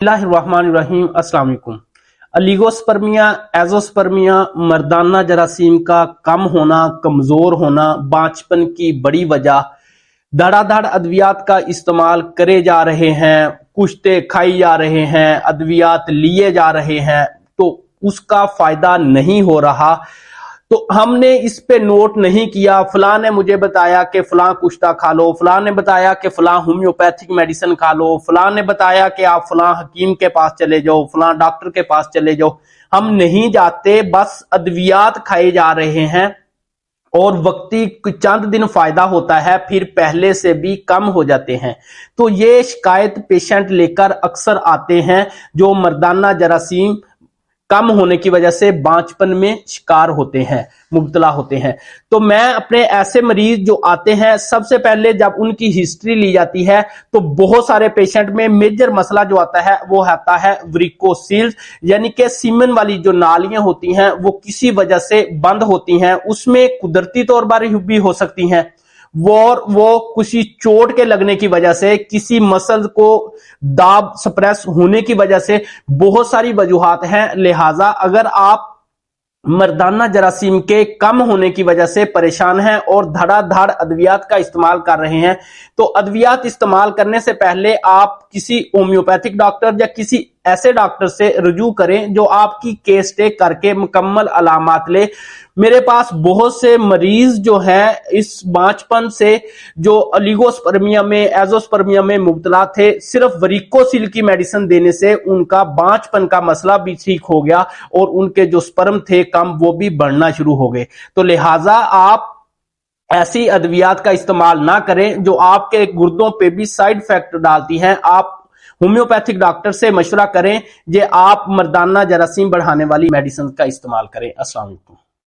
बिस्मिल्लाहिर्रहमानिर्रहीम। अस्सलाम वालेकुम। अलिगोस्पर्मिया, एजोस्पर्मिया, मर्दाना जरासीम का कम होना, कमजोर होना, बांझपन की बड़ी वजह, धड़ाधड़ अद्वियात का इस्तेमाल करे जा रहे हैं, कुश्ते खाई जा रहे हैं, अद्वियात लिए जा रहे हैं, तो उसका फायदा नहीं हो रहा। तो हमने इस पे नोट नहीं किया, फलां ने मुझे बताया कि फलां कुश्ता खा लो, फलां ने बताया कि फलां होम्योपैथिक मेडिसिन खा लो, फलां ने बताया कि आप फलां हकीम के पास चले जाओ, फलां डॉक्टर के पास चले जाओ। हम नहीं जाते, बस अद्वियात खाए जा रहे हैं और वक्ती चंद दिन फायदा होता है, फिर पहले से भी कम हो जाते हैं। तो ये शिकायत पेशेंट लेकर अक्सर आते हैं जो मर्दाना जरासीम कम होने की वजह से बांझपन में शिकार होते हैं, मुब्तला होते हैं। तो मैं अपने ऐसे मरीज जो आते हैं, सबसे पहले जब उनकी हिस्ट्री ली जाती है तो बहुत सारे पेशेंट में मेजर मसला जो आता है वो आता है वरिकोसील्स, यानी कि सीमन वाली जो नालियां होती हैं वो किसी वजह से बंद होती हैं। उसमें कुदरती तौर पर भी हो सकती हैं, वो किसी चोट के लगने की वजह से, किसी मसल को दाब सप्रेस होने की वजह से, बहुत सारी वजूहात हैं। लिहाजा अगर आप मर्दाना जरासीम के कम होने की वजह से परेशान हैं और धड़ाधड़ अद्वियात का इस्तेमाल कर रहे हैं, तो अद्वियात इस्तेमाल करने से पहले आप किसी होम्योपैथिक डॉक्टर या किसी ऐसे डॉक्टर से रुजू करें जो आपकी केस टेक करके मुकम्मल अलामात ले। मेरे पास बहुत से मरीज जो हैं इस बांझपन से, जो ओलिगोस्पर्मिया में, एजोस्पर्मिया में मुब्तला थे, सिर्फ वरिकोसील की मेडिसिन देने से उनका बांझपन का मसला भी ठीक हो गया और उनके जो स्पर्म थे कम, वो भी बढ़ना शुरू हो गए। तो लिहाजा आप ऐसी अद्वियात का इस्तेमाल ना करें जो आपके गुर्दों पे भी साइड इफेक्ट डालती हैं। आप होम्योपैथिक डॉक्टर से मशवरा करें जे आप मर्दाना जरासीम बढ़ाने वाली मेडिसिन का इस्तेमाल करें। अस्सलाम वालेकुम।